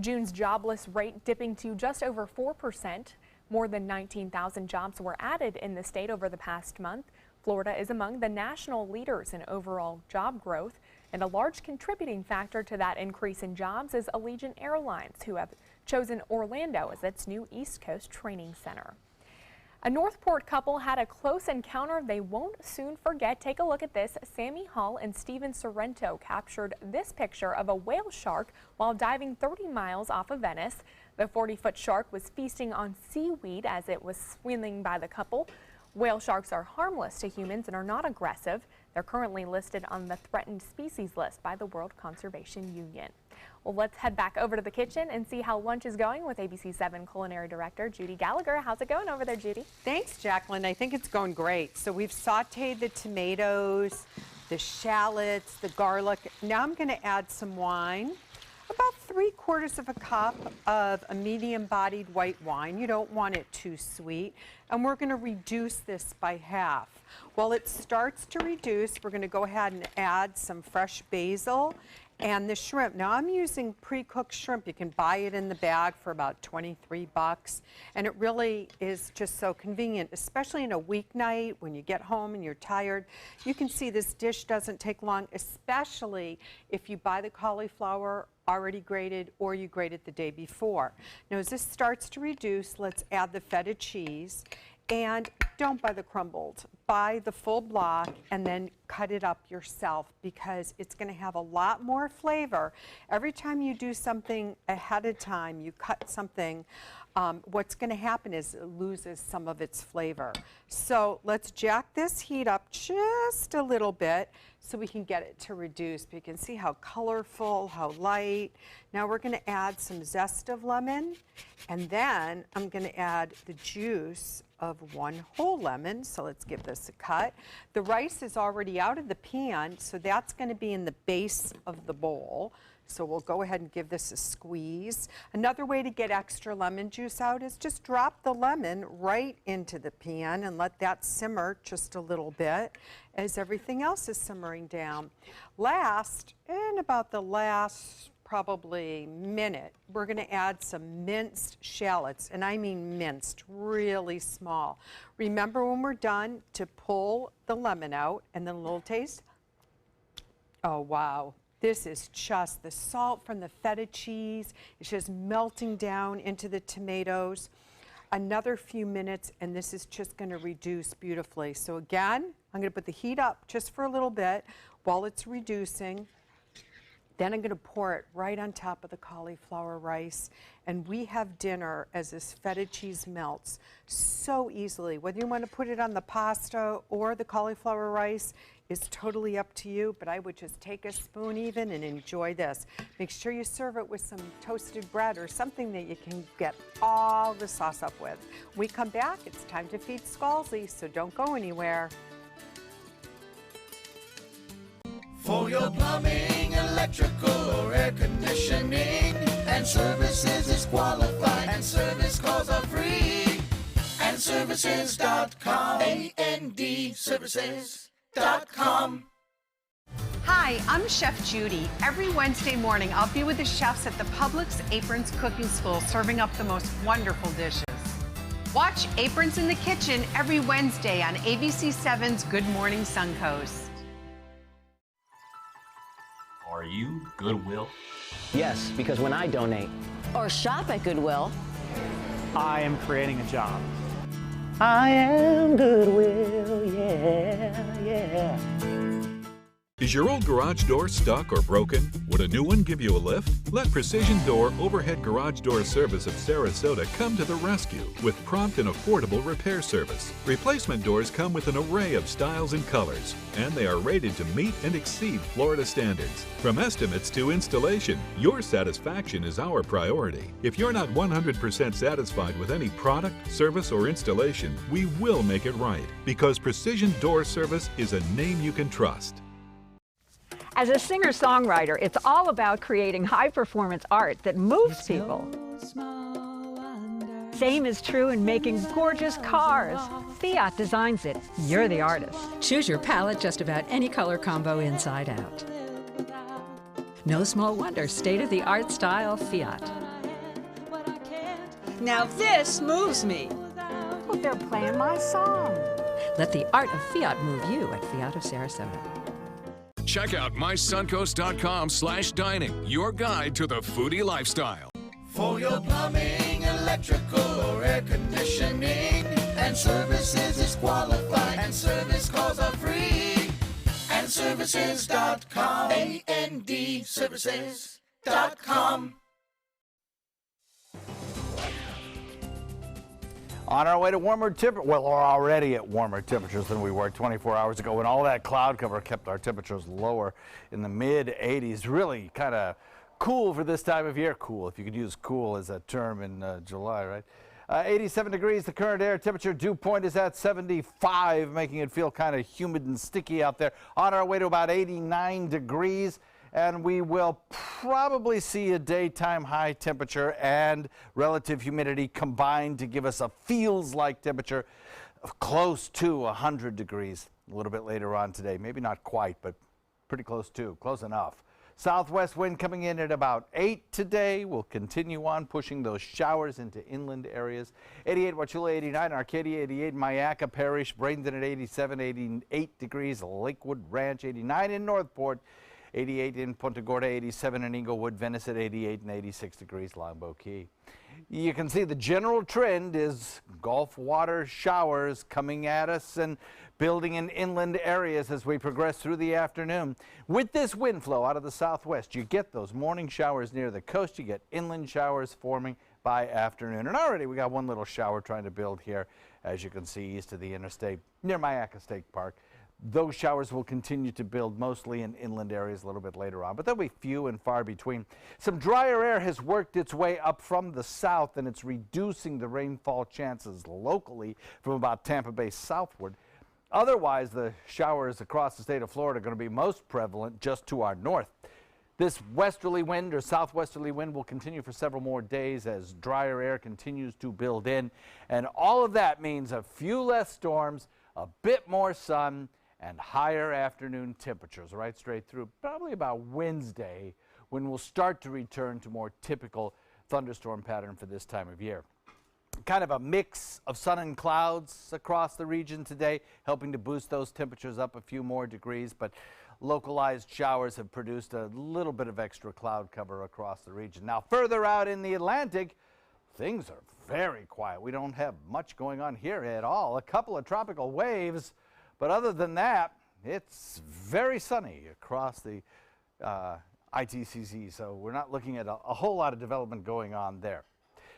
June's jobless rate dipping to just over 4%. More than 19,000 jobs were added in the state over the past month. Florida is among the national leaders in overall job growth, and a large contributing factor to that increase in jobs is Allegiant Airlines, who have chosen Orlando as its new East Coast training center. A Northport couple had a close encounter they won't soon forget. Take a look at this. Sammy Hall and Steven Sorrento captured this picture of a whale shark while diving 30 miles off of Venice. The 40-foot shark was feasting on seaweed as it was swimming by the couple. Whale sharks are harmless to humans and are not aggressive. They're currently listed on the threatened species list by the World Conservation Union. Well, let's head back over to the kitchen and see how lunch is going with ABC7 Culinary Director Judy Gallagher. How's it going over there, Judy? Thanks, Jacqueline. I think it's going great. So we've sauteed the tomatoes, the shallots, the garlic. Now I'm going to add some wine. About 3/4 of a cup of a medium-bodied white wine. You don't want it too sweet. And we're going to reduce this by half. While it starts to reduce, we're going to go ahead and add some fresh basil and the shrimp. Now I'm using pre-cooked shrimp. You can buy it in the bag for about 23 bucks. And it really is just so convenient, especially in a weeknight when you get home and you're tired. You can see this dish doesn't take long, especially if you buy the cauliflower already grated or you grate it the day before. Now as this starts to reduce, let's add the feta cheese. And don't buy the crumbled, buy the full block and then cut it up yourself because it's going to have a lot more flavor. Every time you do something ahead of time, you cut something, what's going to happen is it loses some of its flavor. So let's jack this heat up just a little bit so we can get it to reduce. But you can see how colorful, how light. Now we're going to add some zest of lemon, and then I'm going to add the juice of 1 whole lemon. So let's give this a cut. The rice is already out of the pan, so that's going to be in the base of the bowl. So we'll go ahead and give this a squeeze. Another way to get extra lemon juice out is just drop the lemon right into the pan and let that simmer just a little bit as everything else is simmering down. Last, in about the last probably minute, we're going to add some minced shallots, and I mean minced, really small. Remember when we're done to pull the lemon out and then a little taste. Oh wow. This is just the salt from the feta cheese. It's just melting down into the tomatoes. Another few minutes and this is just going to reduce beautifully. So again, I'm going to put the heat up just for a little bit while it's reducing. Then I'm going to pour it right on top of the cauliflower rice. And we have dinner as this feta cheese melts so easily. Whether you want to put it on the pasta or the cauliflower rice is totally up to you, but I would just take a spoon even and enjoy this. Make sure you serve it with some toasted bread or something that you can get all the sauce up with. When we come back, it's time to feed Scalzi, so don't go anywhere. For your plumbing, electrical, or air conditioning, and services is qualified, and service calls are free. And services.com, A-N-D, services.com. Hi, I'm Chef Judy. Every Wednesday morning, I'll be with the chefs at the Publix Aprons Cooking School serving up the most wonderful dishes. Watch Aprons in the Kitchen every Wednesday on ABC7's Good Morning Suncoast. Are you Goodwill? Yes, because when I donate or shop at Goodwill, I am creating a job. I am Goodwill, yeah, yeah. Is your old garage door stuck or broken? Would a new one give you a lift? Let Precision Door Overhead Garage Door Service of Sarasota come to the rescue with prompt and affordable repair service. Replacement doors come with an array of styles and colors, and they are rated to meet and exceed Florida standards. From estimates to installation, your satisfaction is our priority. If you're not 100% satisfied with any product, service, or installation, we will make it right, because Precision Door Service is a name you can trust. As a singer-songwriter, it's all about creating high-performance art that moves people. Same is true in making gorgeous cars. Fiat designs it. You're the artist. Choose your palette just about any color combo inside out. No small wonder, state-of-the-art style Fiat. Now this moves me. Oh, they're playing my song. Let the art of Fiat move you at Fiat of Sarasota. Check out mysuncoast.com/dining, your guide to the foodie lifestyle. For your plumbing, electrical, or air conditioning, and services is qualified, and service calls are free. And services.com, A-N-D, services.com. On our way to warmer temperatures, well, we're already at warmer temperatures than we were 24 hours ago when all that cloud cover kept our temperatures lower in the mid-80s. Really kind of cool for this time of year. Cool, if you could use cool as a term in July, right? 87 degrees, the current air temperature. Dew point is at 75, making it feel kind of humid and sticky out there. On our way to about 89 degrees. And we will probably see a daytime high temperature and relative humidity combined to give us a feels-like temperature of close to 100 degrees a little bit later on today. Maybe not quite, but pretty close to, close enough. Southwest wind coming in at about 8 today. We'll continue on pushing those showers into inland areas. 88 Wauchula, 89 Arcadia, 88 Myakka Parish, Bradenton at 87, 88 degrees, Lakewood Ranch, 89 in Northport. 88 in Punta Gorda, 87 in Inglewood, Venice at 88 and 86 degrees, Longboat Key. You can see the general trend is Gulf water showers coming at us and building in inland areas as we progress through the afternoon. With this wind flow out of the southwest, you get those morning showers near the coast. You get inland showers forming by afternoon. And already we got one little shower trying to build here, as you can see, east of the interstate near Myakka State Park. Those showers will continue to build mostly in inland areas a little bit later on, but they'll be few and far between. Some drier air has worked its way up from the south, and it's reducing the rainfall chances locally from about Tampa Bay southward. Otherwise, the showers across the state of Florida are going to be most prevalent just to our north. This westerly wind or southwesterly wind will continue for several more days as drier air continues to build in, and all of that means a few less storms, a bit more sun, and higher afternoon temperatures right straight through, probably about Wednesday, when we'll start to return to more typical thunderstorm pattern for this time of year. Kind of a mix of sun and clouds across the region today, helping to boost those temperatures up a few more degrees, but localized showers have produced a little bit of extra cloud cover across the region. Now, further out in the Atlantic, things are very quiet. We don't have much going on here at all. A couple of tropical waves, but other than that, it's very sunny across the ITCZ, so we're not looking at a whole lot of development going on there.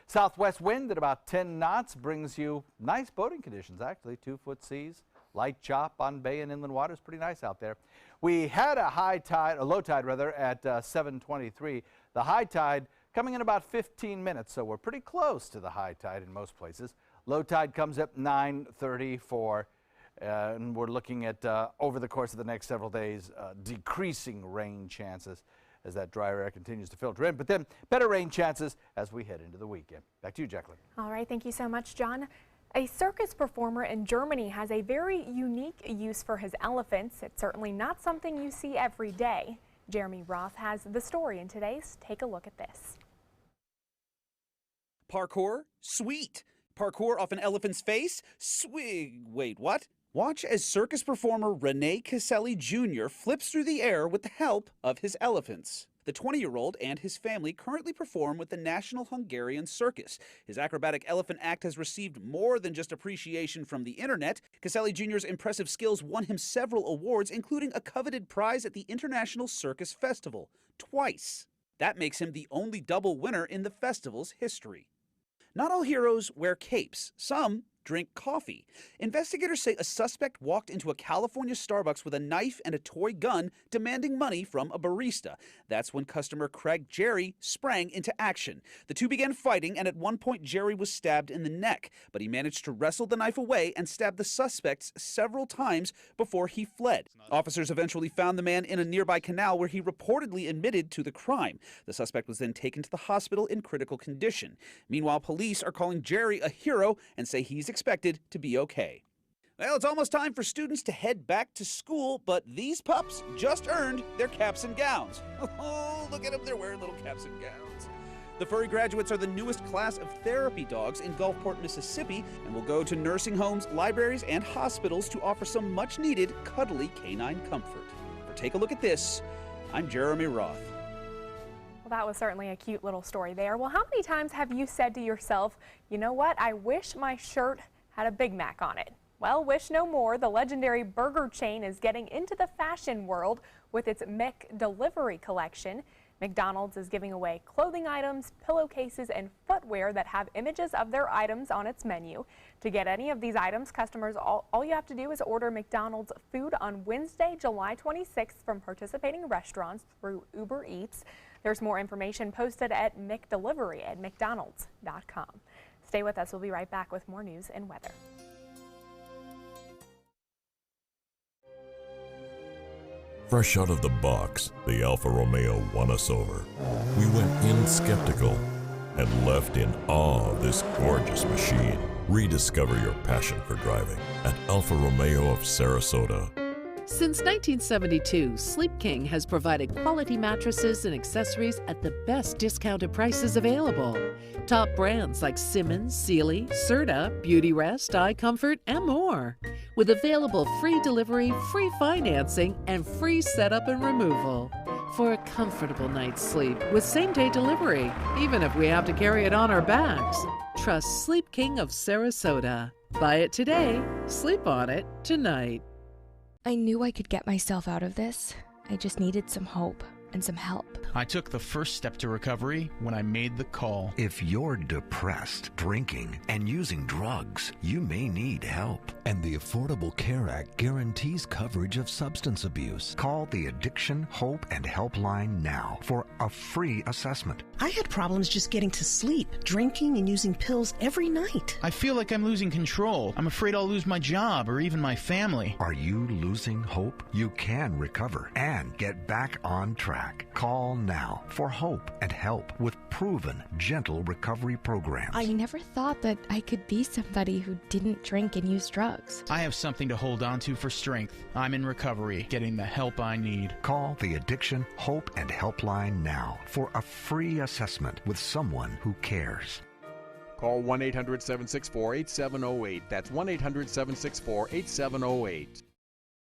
Southwest wind at about 10 knots brings you nice boating conditions, actually. 2-foot seas, light chop on bay and inland waters, pretty nice out there. We had a low tide rather, at 7:23. The high tide coming in about 15 minutes, so we're pretty close to the high tide in most places. Low tide comes at 9:34. And we're looking at, over the course of the next several days, decreasing rain chances as that drier air continues to filter in, but then better rain chances as we head into the weekend. Back to you, Jacqueline. All right, thank you so much, John. A circus performer in Germany has a very unique use for his elephants. It's certainly not something you see every day. Jeremy Roth has the story in today's Take a Look at This. Parkour? Sweet. Parkour off an elephant's face? Sweet. Wait, what? Watch as circus performer Rene Caselli Jr. flips through the air with the help of his elephants. The 20-year-old and his family currently perform with the National Hungarian Circus. His acrobatic elephant act has received more than just appreciation from the internet. Caselli Jr.'s impressive skills won him several awards, including a coveted prize at the International Circus Festival, twice. That makes him the only double winner in the festival's history. Not all heroes wear capes. Some drink coffee. Investigators say a suspect walked into a California Starbucks with a knife and a toy gun, demanding money from a barista. That's when customer Craig Jerry sprang into action. The two began fighting, and at one point Jerry was stabbed in the neck, but he managed to wrestle the knife away and stabbed the suspects several times before he fled. Officers eventually found the man in a nearby canal where he reportedly admitted to the crime. The suspect was then taken to the hospital in critical condition. Meanwhile, police are calling Jerry a hero and say he's expected to be okay. Well, it's almost time for students to head back to school, but these pups just earned their caps and gowns. Oh, look at them, they're wearing little caps and gowns. The furry graduates are the newest class of therapy dogs in Gulfport, Mississippi, and will go to nursing homes, libraries, and hospitals to offer some much-needed cuddly canine comfort. For Take a Look at This, I'm Jeremy Roth. That was certainly a cute little story there. Well, how many times have you said to yourself, you know what, I wish my shirt had a Big Mac on it? Well, wish no more. The legendary burger chain is getting into the fashion world with its McDelivery collection. McDonald's is giving away clothing items, pillowcases, and footwear that have images of their items on its menu. To get any of these items, customers, all you have to do is order McDonald's food on Wednesday, July 26th from participating restaurants through Uber Eats. There's more information posted at McDelivery@mcdonalds.com. Stay with us. We'll be right back with more news and weather. Fresh out of the box, the Alfa Romeo won us over. We went in skeptical and left in awe of this gorgeous machine. Rediscover your passion for driving at Alfa Romeo of Sarasota. Since 1972, Sleep King has provided quality mattresses and accessories at the best discounted prices available. Top brands like Simmons, Sealy, Serta, Beautyrest, iComfort, and more. With available free delivery, free financing, and free setup and removal. For a comfortable night's sleep with same-day delivery, even if we have to carry it on our backs. Trust Sleep King of Sarasota. Buy it today, sleep on it tonight. I knew I could get myself out of this. I just needed some hope and some help. I took the first step to recovery when I made the call. If you're depressed, drinking, and using drugs, you may need help. And the Affordable Care Act guarantees coverage of substance abuse. Call the Addiction, Hope, and Helpline now for a free assessment. I had problems just getting to sleep, drinking and using pills every night. I feel like I'm losing control. I'm afraid I'll lose my job or even my family. Are you losing hope? You can recover and get back on track. Call now for hope and help with proven, gentle recovery programs. I never thought that I could be somebody who didn't drink and use drugs. I have something to hold on to for strength. I'm in recovery, getting the help I need. Call the Addiction, Hope, and Helpline now for a free assessment with someone who cares. Call 1-800-764-8708. That's 1-800-764-8708.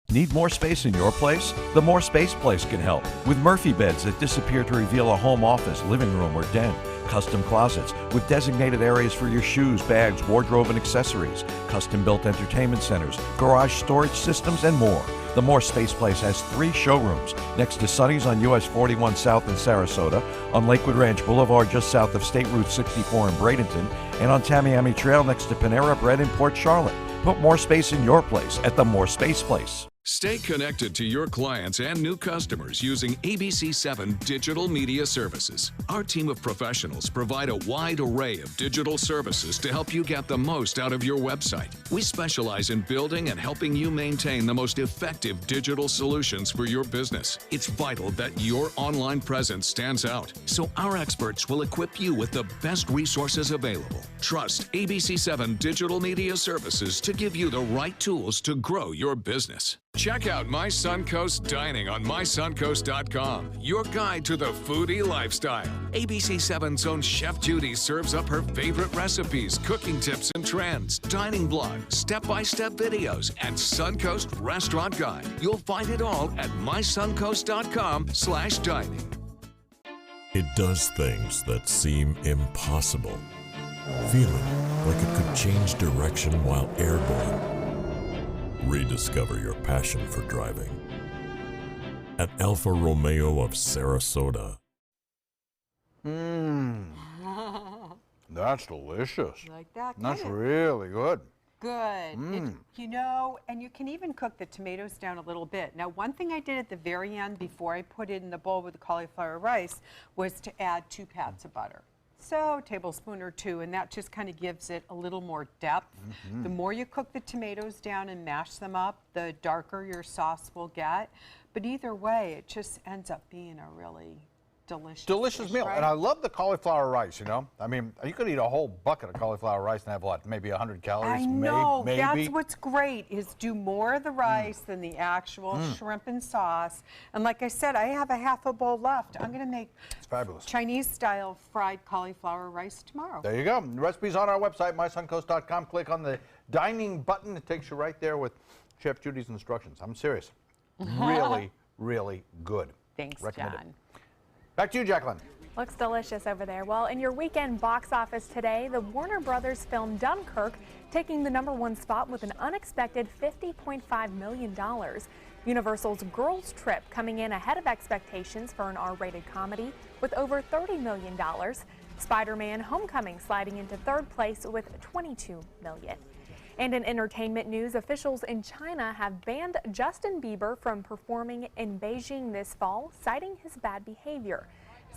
Need more space in your place? The More Space Place can help. With Murphy beds that disappear to reveal a home office, living room, or den. Custom closets with designated areas for your shoes, bags, wardrobe, and accessories. Custom-built entertainment centers, garage storage systems, and more. The More Space Place has 3 showrooms next to Sunny's on US 41 South in Sarasota, on Lakewood Ranch Boulevard just south of State Route 64 in Bradenton, and on Tamiami Trail next to Panera Bread in Port Charlotte. Put more space in your place at the More Space Place. Stay connected to your clients and new customers using ABC7 Digital Media Services. Our team of professionals provide a wide array of digital services to help you get the most out of your website. We specialize in building and helping you maintain the most effective digital solutions for your business. It's vital that your online presence stands out, so our experts will equip you with the best resources available. Trust ABC7 Digital Media Services to give you the right tools to grow your business. Check out My Suncoast Dining on mysuncoast.com, your guide to the foodie lifestyle. ABC7's own Chef Judy serves up her favorite recipes, cooking tips and trends, dining blogs, step-by-step videos, and Suncoast Restaurant Guide. You'll find it all at mysuncoast.com/dining. It does things that seem impossible. Feeling like it could change direction while airborne. Rediscover your passion for driving at Alfa Romeo of Sarasota. That's delicious. You like that? That's really good. Good. You know, and you can even cook the tomatoes down a little bit. Now, one thing I did at the very end before I put it in the bowl with the cauliflower rice was to add 2 pats of butter. So, a tablespoon or 2, and that just kind of gives it a little more depth. The more you cook the tomatoes down and mash them up, the darker your sauce will get. But either way, it just ends up being a really delicious dish, meal. right? And I love the cauliflower rice, you know. I mean, you could eat a whole bucket of cauliflower rice and have what, maybe 100 calories? I know. Maybe. That's what's great is do more of the rice than the actual shrimp and sauce. And like I said, I have a half a bowl left. I'm going to make Chinese-style fried cauliflower rice tomorrow. There you go. The recipe's on our website, mysuncoast.com. Click on the dining button. It takes you right there with Chef Judy's instructions. I'm serious. Really, really good. Thanks, Recommend John. it. Back to you, Jacqueline. Looks delicious over there. Well, in your weekend box office today, the Warner Brothers film Dunkirk taking the #1 spot with an unexpected $50.5 million. Universal's Girls Trip coming in ahead of expectations for an R-rated comedy with over $30 million. Spider-Man Homecoming sliding into third place with $22 million. And in entertainment news, officials in China have banned Justin Bieber from performing in Beijing this fall, citing his bad behavior.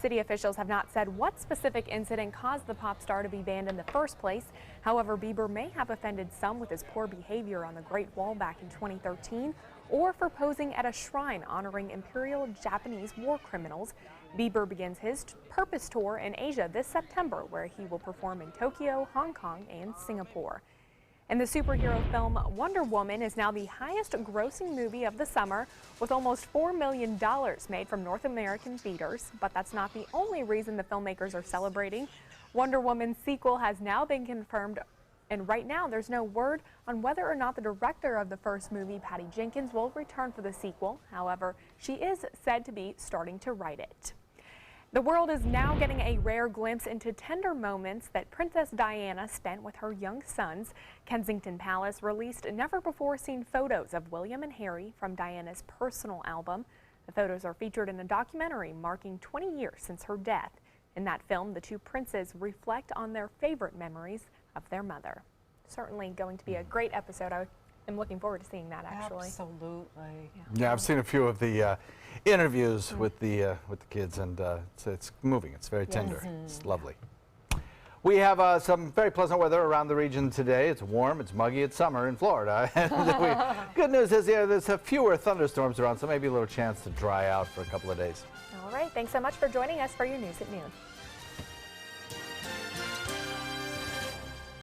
City officials have not said what specific incident caused the pop star to be banned in the first place. However, Bieber may have offended some with his poor behavior on the Great Wall back in 2013 or for posing at a shrine honoring Imperial Japanese war criminals. Bieber begins his Purpose Tour in Asia this September, where he will perform in Tokyo, Hong Kong, and Singapore. And the superhero film Wonder Woman is now the highest grossing movie of the summer, with almost $4 million made from North American theaters. But that's not the only reason the filmmakers are celebrating. Wonder Woman's sequel has now been confirmed, and right now there's no word on whether or not the director of the first movie, Patty Jenkins, will return for the sequel. However, she is said to be starting to write it. The world is now getting a rare glimpse into tender moments that Princess Diana spent with her young sons. Kensington Palace released never-before-seen photos of William and Harry from Diana's personal album. The photos are featured in a documentary marking 20 years since her death. In that film, the two princes reflect on their favorite memories of their mother. Certainly going to be a great episode. I'm looking forward to seeing that, actually. Absolutely. Yeah, I've seen a few of the interviews with the kids, and it's moving. It's very tender. It's lovely. We have some very pleasant weather around the region today. It's warm, it's muggy, it's summer in Florida. Good news is there's fewer thunderstorms around, so maybe a little chance to dry out for a couple of days. All right, thanks so much for joining us for your news at noon.